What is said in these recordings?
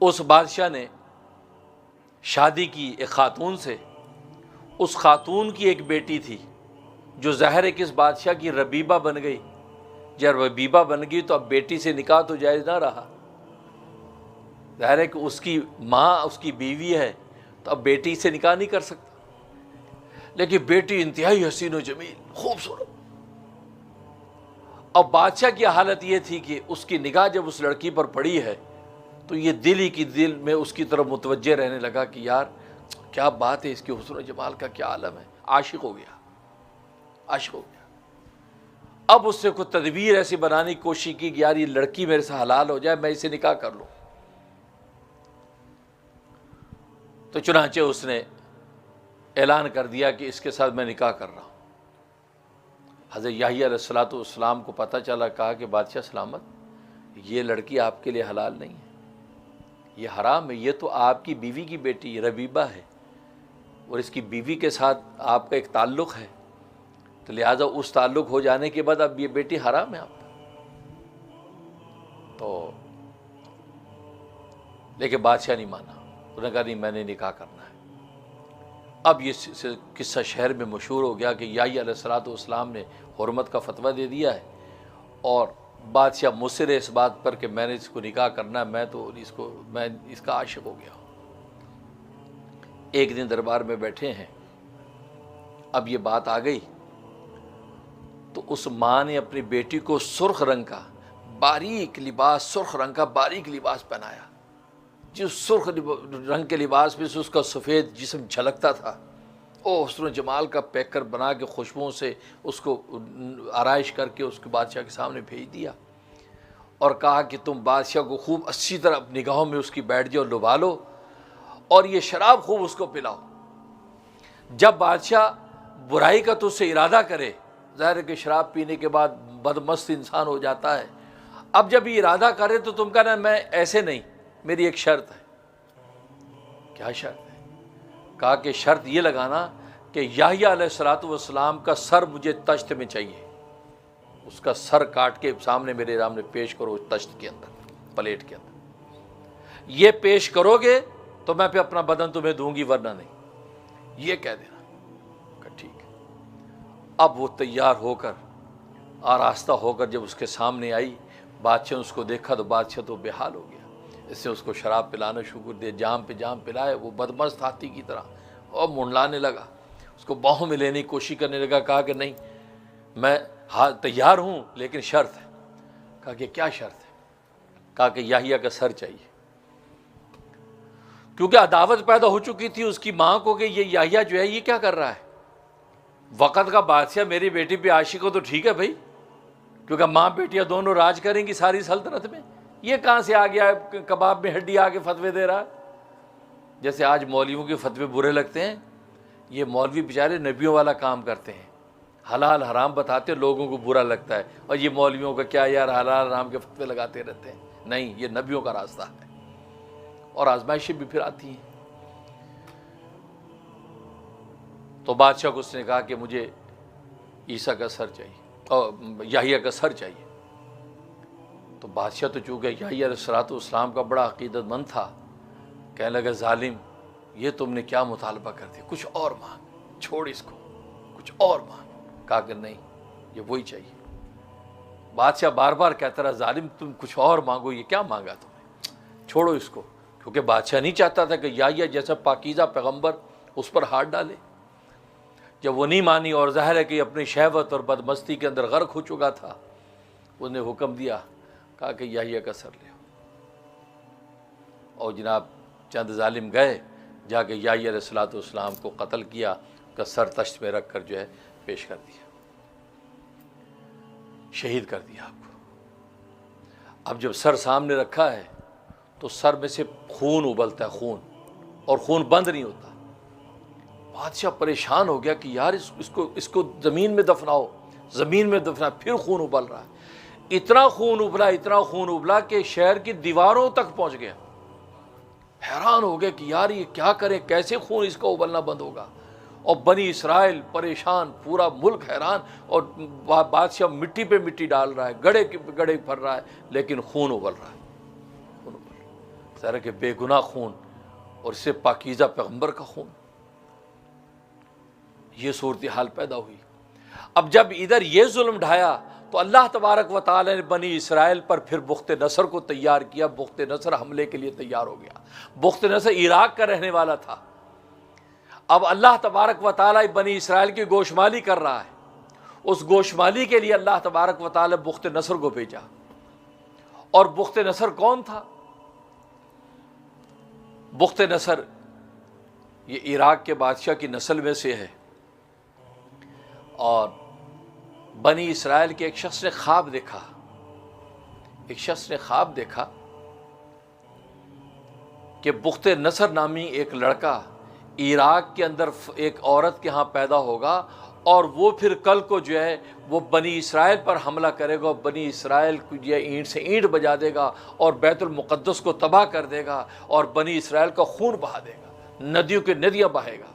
اس بادشاہ نے شادی کی ایک خاتون سے، اس خاتون کی ایک بیٹی تھی جو ظاہر ہے کہ اس بادشاہ کی ربیبہ بن گئی۔ جب ربیبہ بن گئی تو اب بیٹی سے نکاح تو جائز نہ رہا، ظاہر ہے کہ اس کی ماں اس کی بیوی ہے تو اب بیٹی سے نکاح نہیں کر سکتا، لیکن بیٹی انتہائی حسین و جمیل، خوبصورت۔ اب بادشاہ کی حالت یہ تھی کہ اس کی نگاہ جب اس لڑکی پر پڑی ہے تو یہ دل ہی کی دل میں اس کی طرف متوجہ رہنے لگا کہ یار کیا بات ہے، اس کے حسن و جمال کا کیا عالم ہے، عاشق ہو گیا، عاشق ہو گیا۔ اب اس سے کوئی تدبیر ایسی بنانے کی کوشش کی کہ یار یہ لڑکی میرے سے حلال ہو جائے، میں اسے نکاح کر لوں۔ تو چنانچہ اس نے اعلان کر دیا کہ اس کے ساتھ میں نکاح کر رہا ہوں۔ حضرت یحییٰ علیہ الصلوۃ والسلام کو پتہ چلا، کہا کہ بادشاہ سلامت، یہ لڑکی آپ کے لیے حلال نہیں ہے، یہ حرام ہے، یہ تو آپ کی بیوی کی بیٹی ربیبہ ہے اور اس کی بیوی کے ساتھ آپ کا ایک تعلق ہے، تو لہٰذا اس تعلق ہو جانے کے بعد اب یہ بیٹی حرام ہے آپ کا۔ تو لیکن بادشاہ نہیں مانا، انہوں نے کہا نہیں میں نے نکاح کرنا ہے۔ اب یہ قصہ شہر میں مشہور ہو گیا کہ یحییٰ علیہ الصلوۃ والسلام نے حرمت کا فتویٰ دے دیا ہے، اور بادشاہ مصر ہے اس بات پر کہ میں نے اس کو نکاح کرنا ہے، میں اس کا عاشق ہو گیا ہوں۔ ایک دن دربار میں بیٹھے ہیں، اب یہ بات آ گئی تو اس ماں نے اپنی بیٹی کو سرخ رنگ کا باریک لباس پہنایا، جس سرخ رنگ کے لباس میں سے اس کا سفید جسم جھلکتا تھا، حسن و جمال کا پیکر بنا کے خوشبوؤں سے اس کو آرائش کر کے اس کے بادشاہ کے سامنے بھیج دیا، اور کہا کہ تم بادشاہ کو خوب اچھی طرح نگاہوں میں اس کی بیٹھ جاؤ، لبھا لو، اور یہ شراب خوب اس کو پلاؤ۔ جب بادشاہ برائی کا تو اس سے ارادہ کرے، ظاہر ہے کہ شراب پینے کے بعد بدمست انسان ہو جاتا ہے، اب جب یہ ارادہ کرے تو تم کہنا میں ایسے نہیں، میری ایک شرط ہے۔ کیا شرط ہے؟ کہا کہ شرط یہ لگانا کہ یحییٰ علیہ الصلوۃ والسلام کا سر مجھے تشت میں چاہیے، اس کا سر کاٹ کے سامنے میرے سامنے پیش کرو، تشت کے اندر، پلیٹ کے اندر یہ پیش کرو گے تو میں پھر اپنا بدن تمہیں دوں گی، ورنہ نہیں، یہ کہہ دینا کہ ٹھیک ہے۔ اب وہ تیار ہو کر آراستہ ہو کر جب اس کے سامنے آئی، بادشاہ نے اس کو دیکھا تو بادشاہ تو بے حال ہو گیا، اس سے اس کو شراب پلانا شروع کر دیا، جام پہ جام پلائے، وہ بدمست ہاتھی کی طرح اور منڈلانے لگا، اس کو باہوں میں لینے کی کوشش کرنے لگا۔ کہا کہ نہیں میں تیار ہوں لیکن شرط ہے۔ کہا کہ کیا شرط ہے؟ کہا کہ یحییٰ کا سر چاہیے، کیونکہ عداوت پیدا ہو چکی تھی اس کی ماں کو کہ یہ یحییٰ جو ہے یہ کیا کر رہا ہے، وقت کا بادشاہ میری بیٹی پہ عاشق ہو تو ٹھیک ہے بھائی، کیونکہ ماں بیٹیاں دونوں راج کریں گی ساری سلطنت میں، یہ کہاں سے آ گیا کباب میں ہڈی آ کے فتوے دے رہا ہے۔ جیسے آج مولویوں کے فتوے برے لگتے ہیں، یہ مولوی بیچارے نبیوں والا کام کرتے ہیں، حلال حرام بتاتے ہیں، لوگوں کو برا لگتا ہے، اور یہ مولویوں کا کیا یار حلال حرام کے فتوے لگاتے رہتے ہیں۔ نہیں، یہ نبیوں کا راستہ ہے، اور آزمائشیں بھی پھر آتی ہیں۔ تو بادشاہ کو اس نے کہا کہ مجھے عیسیٰ کا سر چاہیے اور یحییٰ کا سر چاہیے۔ تو بادشاہ تو چونکہ یحییٰ علیہ الصلوۃ والسلام کا بڑا عقیدت مند تھا، کہنے لگا ظالم یہ تم نے کیا مطالبہ کر دیا، کچھ اور مانگ، چھوڑ اس کو، کچھ اور مانگ۔ کہا کہ نہیں یہ وہی چاہیے۔ بادشاہ بار بار کہتا رہا ظالم تم کچھ اور مانگو، یہ کیا مانگا تم نے، چھوڑو اس کو، کیونکہ بادشاہ نہیں چاہتا تھا کہ یحییٰ جیسا پاکیزہ پیغمبر اس پر ہاتھ ڈالے۔ جب وہ نہیں مانی اور ظاہر ہے کہ اپنی شہوت اور بدمستی کے اندر غرق ہو چکا تھا، اس نے حکم دیا، کہا کہ یحییٰ کا سر لے آؤ۔ اور جناب چند ظالم گئے، جا کے یحییٰ علیہ الصلوۃ والسلام کو قتل کیا، اس کا سر تشت میں رکھ کر جو ہے پیش کر دیا، شہید کر دیا آپ کو۔ اب جب سر سامنے رکھا ہے تو سر میں سے خون ابلتا ہے، خون، اور خون بند نہیں ہوتا۔ بادشاہ پریشان ہو گیا کہ یار اس کو زمین میں دفناؤ، زمین میں دفنا، پھر خون ابل رہا ہے، اتنا خون ابلا کہ شہر کی دیواروں تک پہنچ گیا۔ حیران ہو گیا کہ یار یہ کیا کریں، کیسے خون اس کا ابلنا بند ہوگا، اور بنی اسرائیل پریشان، پورا ملک حیران، اور بادشاہ مٹی پہ مٹی ڈال رہا ہے، گڑھے پہ گڑھے بھر رہا ہے، لیکن خون ابل رہا ہے، خون ابل رہا ہے۔ ذرا کہ بے گناہ خون اور اس سے پاکیزہ پیغمبر کا خون، یہ صورتحال پیدا ہوئی۔ اب جب ادھر یہ ظلم ڈھایا تو اللہ تبارک و تعالی نے بنی اسرائیل پر پھر بخت نصر کو تیار کیا۔ بخت نصر حملے کے لیے تیار ہو گیا۔ بخت نصر عراق کا رہنے والا تھا۔ اب اللہ تبارک و تعالی بنی اسرائیل کی گوشمالی کر رہا ہے۔ اس گوشمالی کے لیے اللہ تبارک و تعالی بخت نصر کو بھیجا۔ اور بخت نصر کون تھا؟ بخت نصر یہ عراق کے بادشاہ کی نسل میں سے ہے، اور بنی اسرائیل کے ایک شخص نے خواب دیکھا، کہ بخت نصر نامی ایک لڑکا عراق کے اندر ایک عورت کے ہاں پیدا ہوگا، اور وہ پھر کل کو جو ہے وہ بنی اسرائیل پر حملہ کرے گا، بنی اسرائیل کو جو ہے اینٹ سے اینٹ بجا دے گا اور بیت المقدس کو تباہ کر دے گا اور بنی اسرائیل کا خون بہا دے گا، ندیوں کی ندیاں بہے گا۔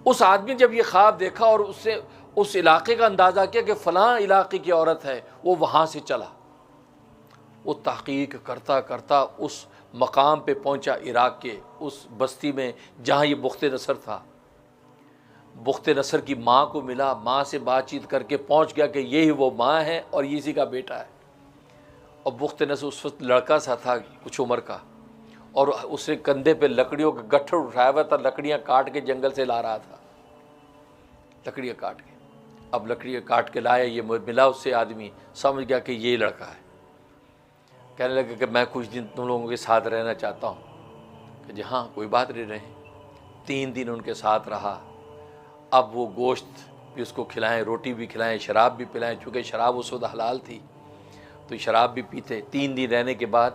اس آدمی جب یہ خواب دیکھا اور اس سے اس علاقے کا اندازہ کیا کہ فلاں علاقے کی عورت ہے، وہ وہاں سے چلا، وہ تحقیق کرتا کرتا اس مقام پہ پہنچا، عراق کے اس بستی میں جہاں یہ بخت نصر تھا۔ بخت نصر کی ماں کو ملا، ماں سے بات چیت کر کے پہنچ گیا کہ یہی وہ ماں ہے اور اسی کا بیٹا ہے۔ اور بخت نصر اس وقت لڑکا سا تھا کچھ عمر کا، اور اس نے کندھے پہ لکڑیوں کا گٹھڑ اٹھایا ہوا تھا، لکڑیاں کاٹ کے جنگل سے لا رہا تھا، لکڑیاں کاٹ کے۔ اب لکڑیاں کاٹ کے لایا، یہ ملا اس سے آدمی، سمجھ گیا کہ یہ لڑکا ہے۔ کہنے لگا کہ میں کچھ دن تم لوگوں کے ساتھ رہنا چاہتا ہوں۔ کہ جی ہاں کوئی بات نہیں، رہیں۔ 3 دن ان کے ساتھ رہا۔ اب وہ گوشت بھی اس کو کھلائیں، روٹی بھی کھلائیں، شراب بھی پلائیں، چونکہ شراب اس وقت حلال تھی تو شراب بھی پیتے۔ 3 دن رہنے کے بعد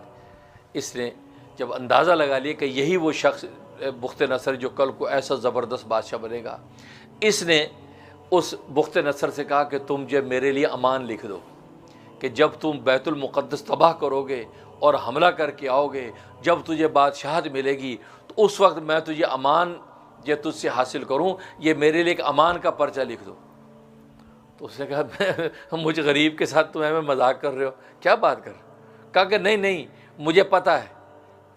اس نے جب اندازہ لگا لیا کہ یہی وہ شخص بخت نصر جو کل کو ایسا زبردست بادشاہ بنے گا، اس نے اس بخت نصر سے کہا کہ تم جو میرے لیے امان لکھ دو کہ جب تم بیت المقدس تباہ کرو گے اور حملہ کر کے آؤ گے، جب تجھے بادشاہت ملے گی تو اس وقت میں تجھے امان جو تجھ سے حاصل کروں، یہ میرے لیے ایک امان کا پرچہ لکھ دو۔ تو اس نے کہا مجھے غریب کے ساتھ تم میں مذاق کر رہے ہو، کیا بات کر رہے ہو؟ کہا کہ نہیں مجھے پتہ ہے۔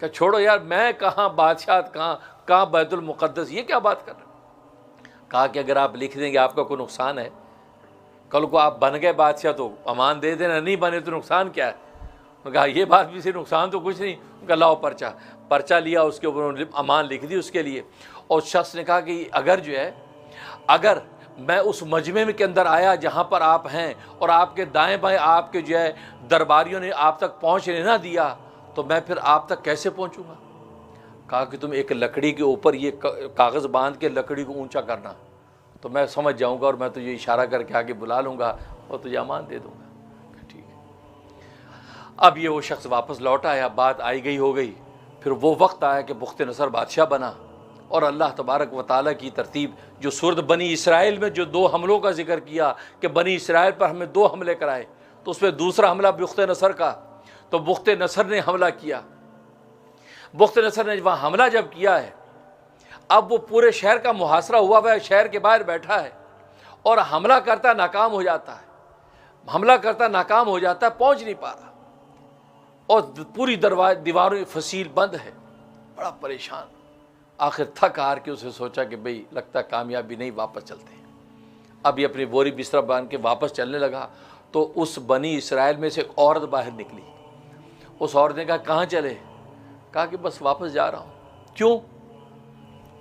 کہ چھوڑو یار، میں کہاں بادشاہت، کہاں بیت المقدس، یہ کیا بات کر رہے ہو؟ کہا کہ اگر آپ لکھ دیں گے آپ کا کوئی نقصان ہے؟ کل کو آپ بن گئے بادشاہ تو امان دے دینا، نہیں بنے تو نقصان کیا ہے؟ انہوں نے کہا یہ بات بھی سے نقصان تو کچھ نہیں۔ انہوں نے کہا لاؤ پرچہ لیا، اس کے اوپر امان لکھ دی اس کے لیے۔ اور شخص نے کہا کہ اگر میں اس مجمع کے اندر آیا جہاں پر آپ ہیں اور آپ کے دائیں بائیں آپ کے جو ہے درباریوں نے آپ تک پہنچنے نہ دیا تو میں پھر آپ تک کیسے پہنچوں گا؟ کہا کہ تم ایک لکڑی کے اوپر یہ کاغذ باندھ کے لکڑی کو اونچا کرنا تو میں سمجھ جاؤں گا اور میں تجھے اشارہ کر کے آگے بلا لوں گا اور تجھے امان دے دوں گا۔ ٹھیک ہے۔ اب یہ وہ شخص واپس لوٹ آیا، بات آئی گئی ہو گئی۔ پھر وہ وقت آیا کہ بخت نصر بادشاہ بنا، اور اللہ تبارک و تعالیٰ کی ترتیب جو سورت بنی اسرائیل میں جو 2 حملوں کا ذکر کیا کہ بنی اسرائیل پر ہمیں 2 حملے کرائے، تو اس میں دوسرا حملہ بخت نصر کا، تو بخت نصر نے حملہ کیا۔ بخت نصر نے وہاں حملہ جب کیا ہے، اب وہ پورے شہر کا محاصرہ ہوا ہے، شہر کے باہر بیٹھا ہے اور حملہ کرتا ناکام ہو جاتا ہے، پہنچ نہیں پا رہا، اور پوری دیواروں فصیل بند ہے، بڑا پریشان۔ آخر تھک ہار کے اسے سوچا کہ بھئی لگتا کامیابی نہیں، واپس چلتے ہیں۔ اب یہ اپنی بوری بستر باندھ کے واپس چلنے لگا تو اس بنی اسرائیل میں سے ایک عورت باہر نکلی۔ اس عورت نے کہا کہاں چلے؟ کہا کہ بس واپس جا رہا ہوں۔ کیوں؟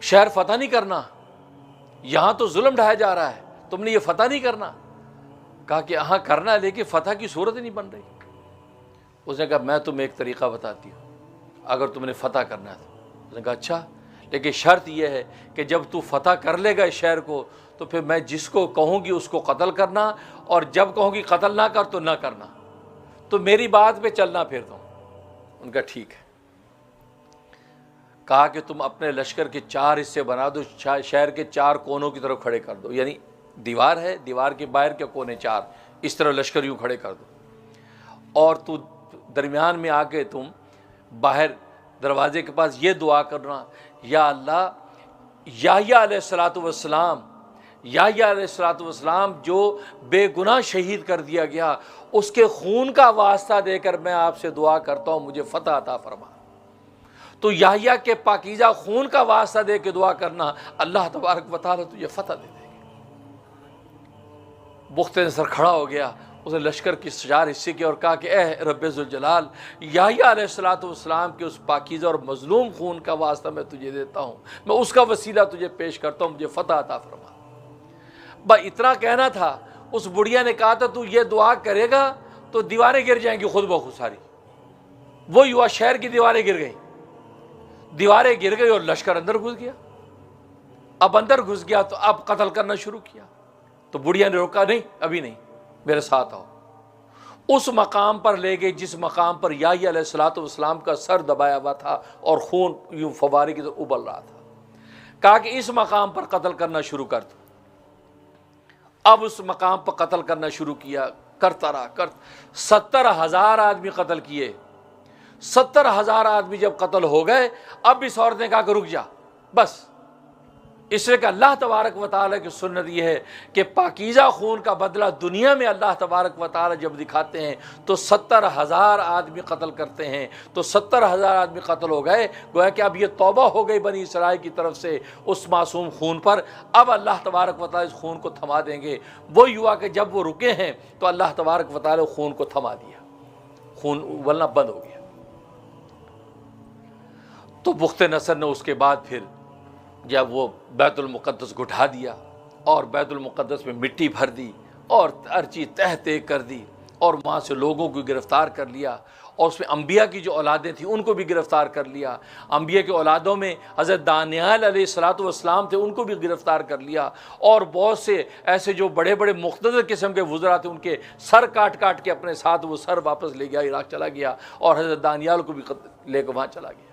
شہر فتح نہیں کرنا؟ یہاں تو ظلم ڈھایا جا رہا ہے، تم نے یہ فتح نہیں کرنا؟ کہا کہ ہاں کرنا ہے، لیکن فتح کی صورت ہی نہیں بن رہی۔ اس نے کہا میں تمہیں ایک طریقہ بتاتی ہوں، اگر تم نے فتح کرنا ہے تو۔ اس نے کہا اچھا، لیکن شرط یہ ہے کہ جب تو فتح کر لے گا اس شہر کو تو پھر میں جس کو کہوں گی اس کو قتل کرنا، اور جب کہوں گی قتل نہ کر تو نہ کرنا، تو میری بات پہ چلنا پھر تم۔ ان کا ٹھیک ہے۔ کہا کہ تم اپنے لشکر کے 4 حصے بنا دو، شہر کے 4 کونوں کی طرف کھڑے کر دو، یعنی دیوار ہے، دیوار کے باہر کے کونے 4، اس طرح لشکر یوں کھڑے کر دو، اور تو درمیان میں آ کے تم باہر دروازے کے پاس یہ دعا کرنا، یا اللہ یحییٰ علیہ السلام جو بے گناہ شہید کر دیا گیا، اس کے خون کا واسطہ دے کر میں آپ سے دعا کرتا ہوں مجھے فتح عطا فرما۔ تو یحییٰ کے پاکیزہ خون کا واسطہ دے کے دعا کرنا، اللہ تبارک و تعالیٰ تجھے فتح دے دیں گے۔ بخت نصر کھڑا ہو گیا، اس نے لشکر کی 4 حصے کیا اور کہا کہ اے رب ذوالجلال، یحییٰ علیہ السلام کے اس پاکیزہ اور مظلوم خون کا واسطہ میں تجھے دیتا ہوں، میں اس کا وسیلہ تجھے پیش کرتا ہوں، مجھے فتح عطا فرما۔ بس اتنا کہنا تھا، اس بڑھیا نے کہا تھا تو یہ دعا کرے گا تو دیواریں گر جائیں گی خود بخود ساری۔ وہی ہوا، شہر کی دیواریں گر گئیں، دیواریں گر گئی اور لشکر اندر گھس گیا۔ اب اندر گھس گیا تو اب قتل کرنا شروع کیا۔ تو بڑھیا نے روکا، نہیں ابھی نہیں، میرے ساتھ آؤ۔ اس مقام پر لے گئے جس مقام پر یحییٰ علیہ السلام کا سر دبایا ہوا تھا اور خون یوں فوارے کی طرح ابل رہا تھا۔ کہا کہ اس مقام پر قتل کرنا شروع کر دو۔ اب اس مقام پر قتل کرنا شروع کیا، کرتا رہا 70,000 آدمی قتل کیے۔ 70,000 آدمی جب قتل ہو گئے، اب اس عورت نے کہا کہ رک جا بس۔ اس لیے کہ اللہ تبارک و تعالیٰ کی سنت یہ ہے کہ پاکیزہ خون کا بدلہ دنیا میں اللہ تبارک و تعالیٰ جب دکھاتے ہیں تو 70,000 آدمی قتل کرتے ہیں۔ تو 70,000 آدمی قتل ہو گئے، گویا کہ اب یہ توبہ ہو گئی بنی اسرائیل کی طرف سے اس معصوم خون پر۔ اب اللہ تبارک و تعالیٰ اس خون کو تھما دیں گے۔ وہی ہوا کہ جب وہ رکے ہیں تو اللہ تبارک و تعالیٰ خون کو تھما دیا، خون ولنا بند ہو گیا۔ تو بخت نصر نے اس کے بعد پھر جب وہ بیت المقدس گھٹا دیا اور بیت المقدس میں مٹی بھر دی اور ہر چیز تہ تہ کر دی اور وہاں سے لوگوں کو گرفتار کر لیا، اور اس میں انبیاء کی جو اولادیں تھیں ان کو بھی گرفتار کر لیا۔ انبیاء کی اولادوں میں حضرت دانیال علیہ السلام تھے، ان کو بھی گرفتار کر لیا، اور بہت سے ایسے جو بڑے بڑے مقتدر قسم کے وزراء تھے ان کے سر کاٹ کاٹ کے اپنے ساتھ وہ سر واپس لے گیا، عراق چلا گیا، اور حضرت دانیال کو بھی لے کے وہاں چلا گیا۔